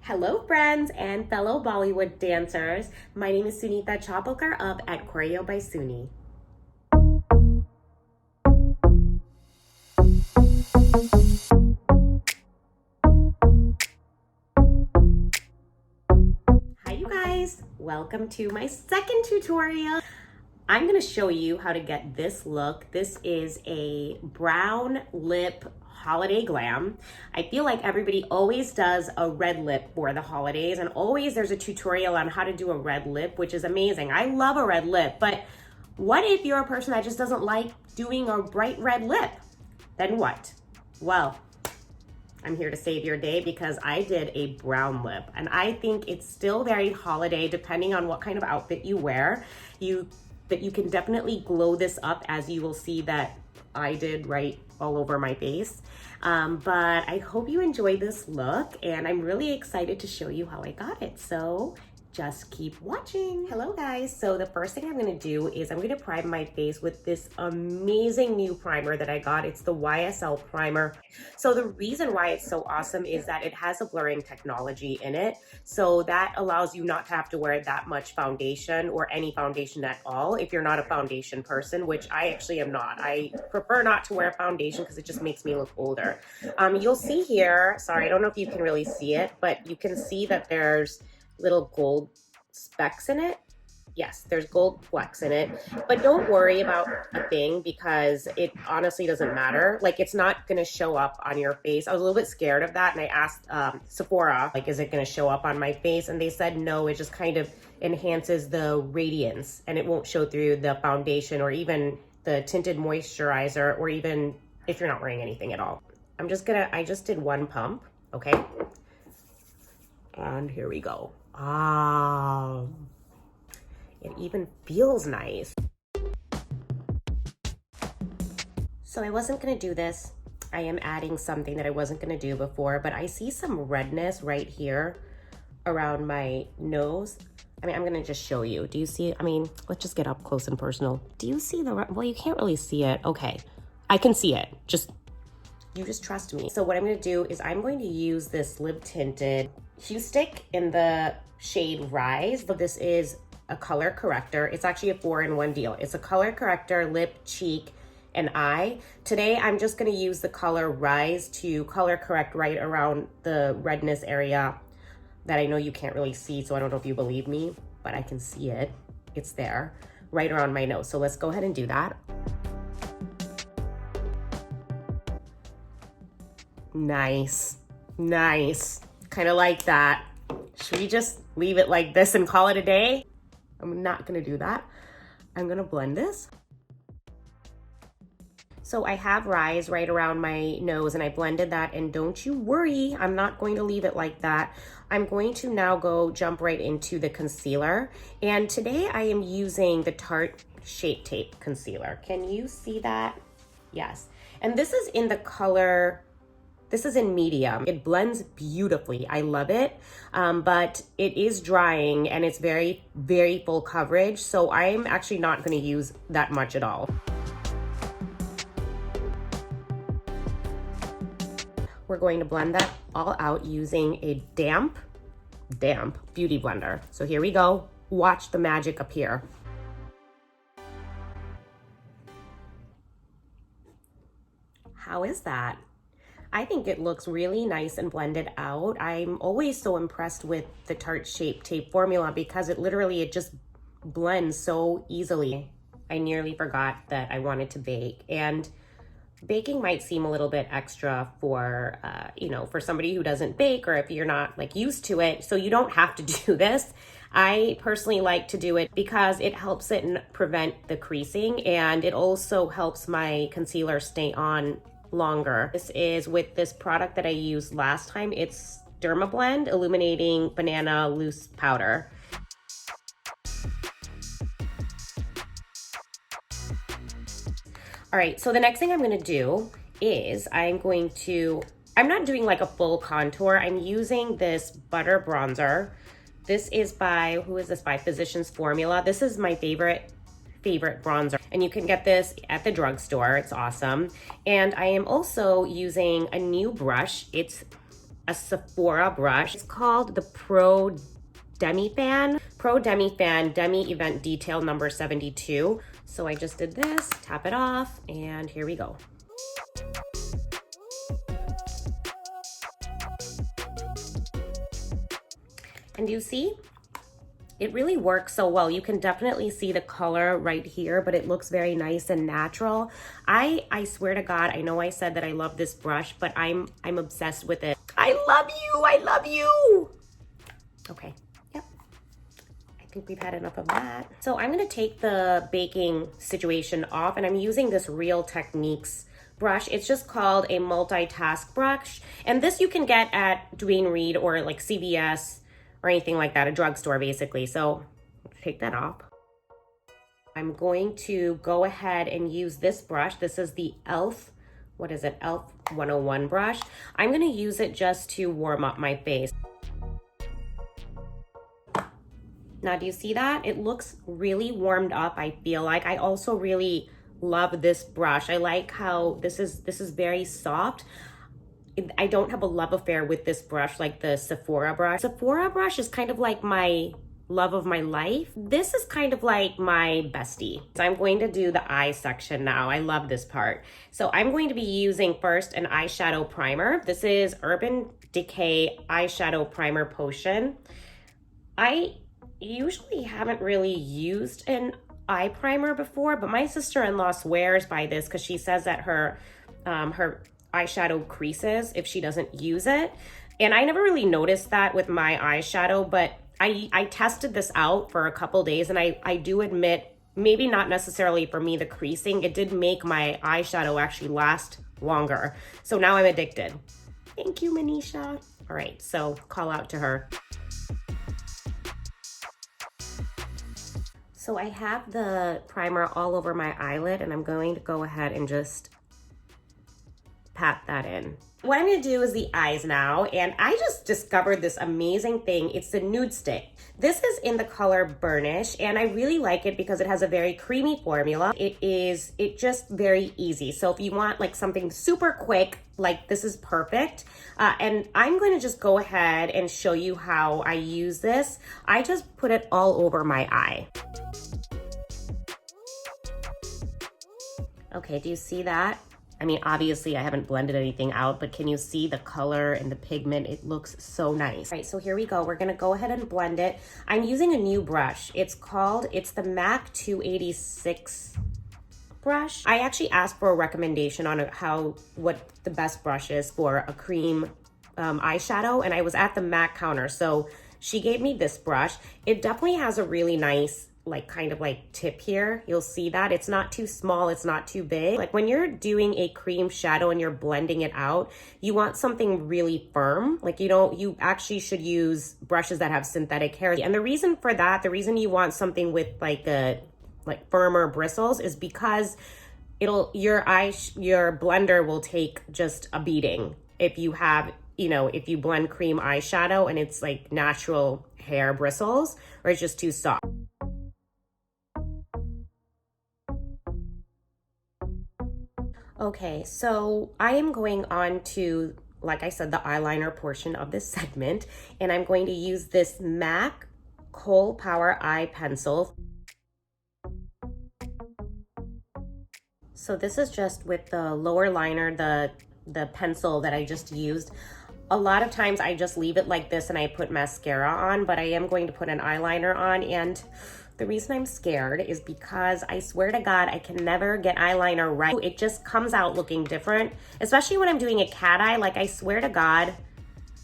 Hello friends and fellow Bollywood dancers. My name is Sunita Chaphalkar of at ChoreobySuni. Hi you guys, welcome to my second tutorial. I'm going to show you how to get this look. This is a brown lip holiday glam. I feel like everybody always does a red lip for the holidays, and always there's a tutorial on how to do a red lip, which is amazing. I love a red lip, but what if you're a person that just doesn't like doing a bright red lip? Then what? Well, I'm here to save your day because I did a brown lip, and I think it's still very holiday depending on what kind of outfit you wear. But you can definitely glow this up, as you will see that I did right all over my face. But I hope you enjoy this look, and I'm really excited to show you how I got it. So just keep watching. Hello guys. So the first thing I'm going to do is I'm going to prime my face with this amazing new primer that I got. It's the YSL primer. So the reason why it's so awesome is that it has a blurring technology in it. So that allows you not to have to wear that much foundation or any foundation at all if you're not a foundation person, which I actually am not. I prefer not to wear foundation because it just makes me look older. You'll see here, sorry, I don't know if you can really see it, but you can see that there's little gold specks in it. Yes, there's gold flecks in it, but don't worry about a thing because it honestly doesn't matter. Like, it's not going to show up on your face. I was a little bit scared of that, and I asked Sephora, like, is it going to show up on my face? And they said no, it just kind of enhances the radiance and it won't show through the foundation or even the tinted moisturizer, or even if you're not wearing anything at all. I just did one pump, okay? And here we go. It even feels nice. So I wasn't gonna do this. I am adding something that I wasn't gonna do before, but I see some redness right here around my nose. I mean, I'm gonna just show you. Do you see? I mean, let's just get up close and personal. Do you see the, well, you can't really see it. Okay, I can see it. You just trust me. So what I'm gonna do is I'm going to use this Livetinted Huestick in the shade Rise. But this is a color corrector. It's actually a 4-in-1 deal. It's a color corrector, lip, cheek, and eye. Today, I'm just gonna use the color Rise to color correct right around the redness area that I know you can't really see, so I don't know if you believe me, but I can see it. It's there, right around my nose. So let's go ahead and do that. Nice, nice. Kind of like that. Should we just leave it like this and call it a day? I'm not gonna do that. I'm gonna blend this. So I have Rise right around my nose and I blended that, and don't you worry, I'm not going to leave it like that. I'm going to now jump right into the concealer. And today I am using the Tarte Shapetape concealer. Can you see that? Yes. And this is in the color, this is in medium. It blends beautifully. I love it, but it is drying and it's very, very full coverage. So I'm actually not gonna use that much at all. We're going to blend that all out using a damp beauty blender. So here we go. Watch the magic appear. How is that? I think it looks really nice and blended out. I'm always so impressed with the Tarte Shapetape formula because it just blends so easily. I nearly forgot that I wanted to bake, and baking might seem a little bit extra for, for somebody who doesn't bake, or if you're not like used to it. So you don't have to do this. I personally like to do it because it helps it prevent the creasing, and it also helps my concealer stay on longer. This is with this product that I used last time. It's Dermablend Illuminating Banana Loose Powder. All right, so the next thing I'm gonna do is I'm not doing like a full contour. I'm using this butter bronzer. This is by, who is this by? Physicians Formula. This is my favorite bronzer, and you can get this at the drugstore. It's awesome. And I am also using a new brush. It's a Sephora brush. It's called the Demi Fan Demi Event Detail number 72. So I just did this, tap it off, and here we go. And you see, it really works so well. You can definitely see the color right here, but it looks very nice and natural. I swear to God, I know I said that I love this brush, but I'm obsessed with it. I love you, I love you. Okay, yep. I think we've had enough of that. So I'm gonna take the baking situation off, and I'm using this Real Techniques brush. It's just called a multitask brush. And this you can get at Duane Reade or like CVS, or anything like that, a drugstore basically. So take that off. I'm going to go ahead and use this brush. This is the E.L.F, what is it, E.L.F 101 brush. I'm gonna use it just to warm up my face. Now, do you see that? It looks really warmed up, I feel like. I also really love this brush. I like how this is very soft. I don't have a love affair with this brush like the Sephora brush. Sephora brush is kind of like my love of my life. This is kind of like my bestie. So I'm going to do the eye section now. I love this part. So I'm going to be using first an eyeshadow primer. This is Urban Decay Eyeshadow Primer Potion. I usually haven't really used an eye primer before, but my sister-in-law swears by this because she says that her eyeshadow creases if she doesn't use it. And I never really noticed that with my eyeshadow, but I tested this out for a couple days, and I do admit, maybe not necessarily for me, the creasing, it did make my eyeshadow actually last longer. So now I'm addicted. Thank you, Manisha. All right, so call out to her. So I have the primer all over my eyelid, and I'm going to go ahead and just pat that in. What I'm gonna do is the eyes now, and I just discovered this amazing thing. It's the Nudestix. This is in the color Burnish, and I really like it because it has a very creamy formula. It's just very easy. So if you want like something super quick, like this is perfect. And I'm going to just go ahead and show you how I use this. I just put it all over my eye. Okay, do you see that? I mean, obviously I haven't blended anything out, but can you see the color and the pigment? It looks so nice. All right, so here we go. We're gonna go ahead and blend it. I'm using a new brush. It's the MAC 286 brush. I actually asked for a recommendation on what the best brush is for a cream eyeshadow, and I was at the MAC counter, so she gave me this brush. It definitely has a really nice kind of tip here. You'll see that it's not too small, it's not too big. Like when you're doing a cream shadow and you're blending it out, you want something really firm. Like you actually should use brushes that have synthetic hair. And the reason for that, the reason you want something with firmer bristles is because your blender will take just a beating if you have, if you blend cream eyeshadow and it's like natural hair bristles, or it's just too soft. Okay, so I am going on to, like I said, the eyeliner portion of this segment, and I'm going to use this MAC Kohl Power Eye Pencil. So this is just with the lower liner, the pencil that I just used. A lot of times I just leave it like this and I put mascara on, but I am going to put an eyeliner on, and the reason I'm scared is because I swear to God, I can never get eyeliner right. It just comes out looking different, especially when I'm doing a cat eye. Like I swear to God,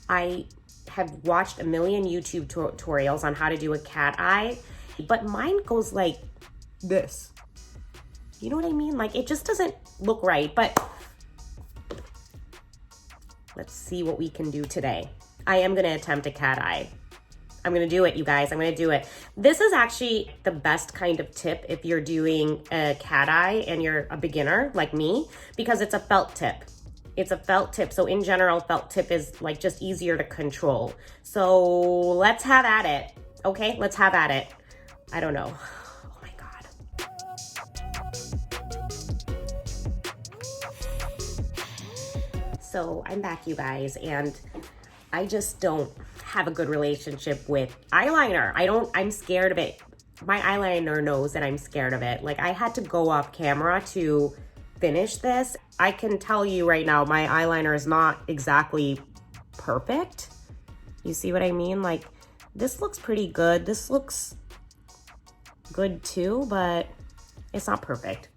I have watched a million YouTube tutorials on how to do a cat eye, but mine goes like this. You know what I mean? Like it just doesn't look right, but let's see what we can do today. I am gonna attempt a cat eye. I'm gonna do it, you guys, I'm gonna do it. This is actually the best kind of tip if you're doing a cat eye and you're a beginner like me, because it's a felt tip. It's a felt tip, so in general, felt tip is like just easier to control. So let's have at it, okay? Let's have at it. I don't know. Oh my God. So I'm back, you guys, and I just don't have a good relationship with eyeliner. I'm scared of it. My eyeliner knows that I'm scared of it. Like, I had to go off camera to finish this. I can tell you right now, my eyeliner is not exactly perfect. You see what I mean? Like, this looks pretty good. This looks good too, but it's not perfect.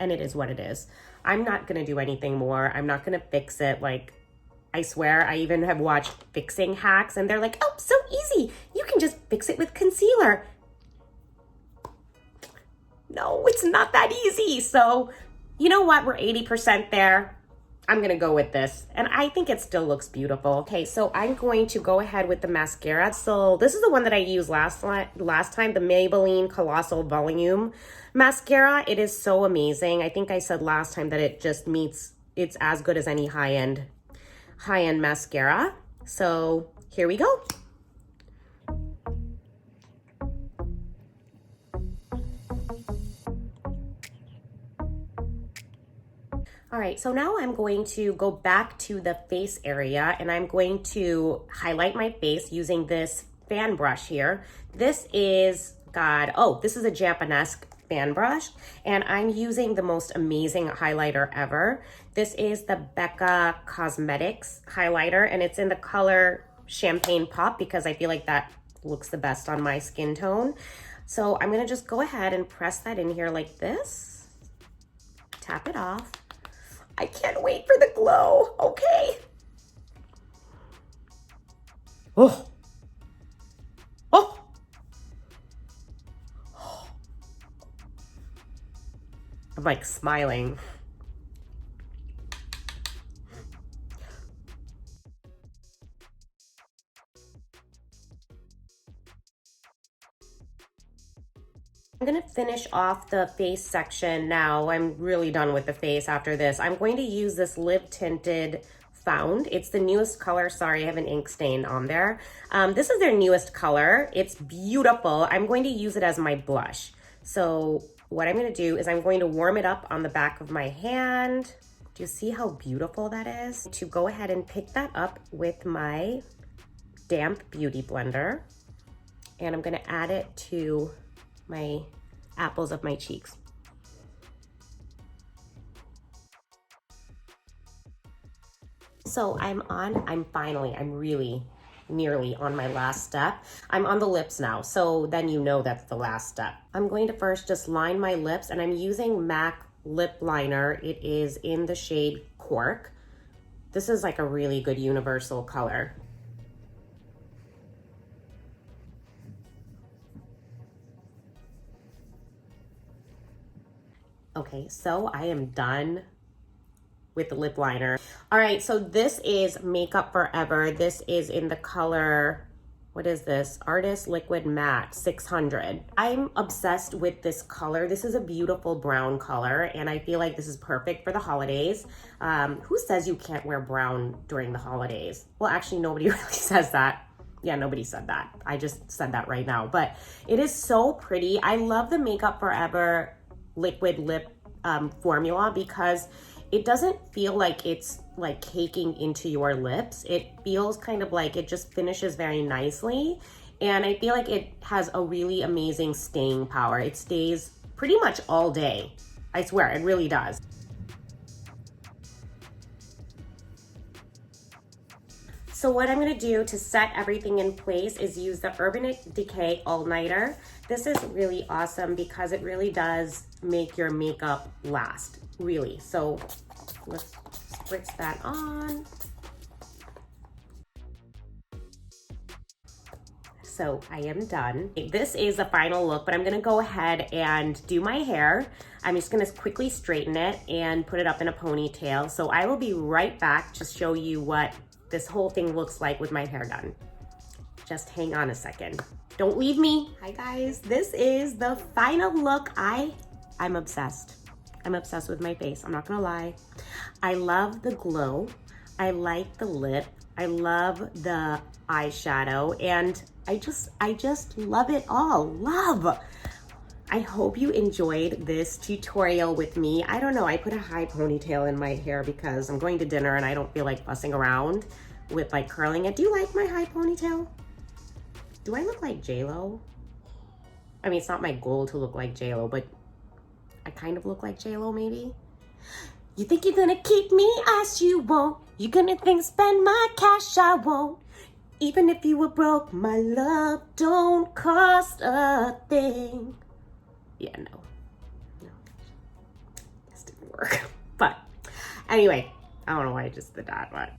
And it is what it is. I'm not gonna do anything more. I'm not gonna fix it. Like, I swear, I even have watched fixing hacks and they're like, oh, so easy. You can just fix it with concealer. No, it's not that easy. So, you know what? We're 80% there. I'm gonna go with this. And I think it still looks beautiful. Okay, so I'm going to go ahead with the mascara. So this is the one that I used last time, the Maybelline Colossal Volume mascara. It is so amazing. I think I said last time that it just meets, it's as good as any high-end mascara. So here we go. All right, so now I'm going to go back to the face area and I'm going to highlight my face using this fan brush here. This is, this is a Japanese fan brush and I'm using the most amazing highlighter ever. This is the Becca Cosmetics highlighter and it's in the color Champagne Pop because I feel like that looks the best on my skin tone. So I'm gonna just go ahead and press that in here like this. Tap it off. I can't wait for the glow, okay? Oh. Oh. I'm like smiling. I'm gonna finish off the face section now. I'm really done with the face after this. I'm going to use this Livetinted Found. It's the newest color. Sorry, I have an ink stain on there. This is their newest color. It's beautiful. I'm going to use it as my blush. So what I'm gonna do is I'm going to warm it up on the back of my hand. Do you see how beautiful that is? To go ahead and pick that up with my damp beauty blender. And I'm gonna add it to my apples of my cheeks. So I'm really nearly on my last step. I'm on the lips now, so then you know that's the last step. I'm going to first just line my lips and I'm using MAC lip liner. It is in the shade Cork. This is like a really good universal color. Okay, so I am done with the lip liner. All right, so this is Makeup Forever. This is in the color, what is this? Artist Liquid Matte 600. I'm obsessed with this color. This is a beautiful brown color, and I feel like this is perfect for the holidays. Who says you can't wear brown during the holidays? Well, actually, nobody really says that. Yeah, nobody said that. I just said that right now, but it is so pretty. I love the Makeup Forever liquid lip formula because it doesn't feel like it's like caking into your lips. It feels kind of like it just finishes very nicely. And I feel like it has a really amazing staying power. It stays pretty much all day. I swear, it really does. So what I'm gonna do to set everything in place is use the Urban Decay All Nighter. This is really awesome because it really does make your makeup last, really. So let's spritz that on. So I am done. This is the final look, but I'm gonna go ahead and do my hair. I'm just gonna quickly straighten it and put it up in a ponytail. So I will be right back to show you what this whole thing looks like with my hair done. Just hang on a second. Don't leave me. Hi guys, this is the final look. I'm obsessed. I'm obsessed with my face, I'm not gonna lie. I love the glow. I like the lip. I love the eyeshadow, and I just love it all. Love. I hope you enjoyed this tutorial with me. I don't know, I put a high ponytail in my hair because I'm going to dinner and I don't feel like fussing around. with like curling it. Do you like my high ponytail? Do I look like J-Lo? I mean, it's not my goal to look like J-Lo, but I kind of look like J-Lo maybe. You think you're gonna keep me as you won't. You're gonna think spend my cash, I won't. Even if you were broke, my love don't cost a thing. Yeah, no. This didn't work. But anyway, I don't know why I just did that, but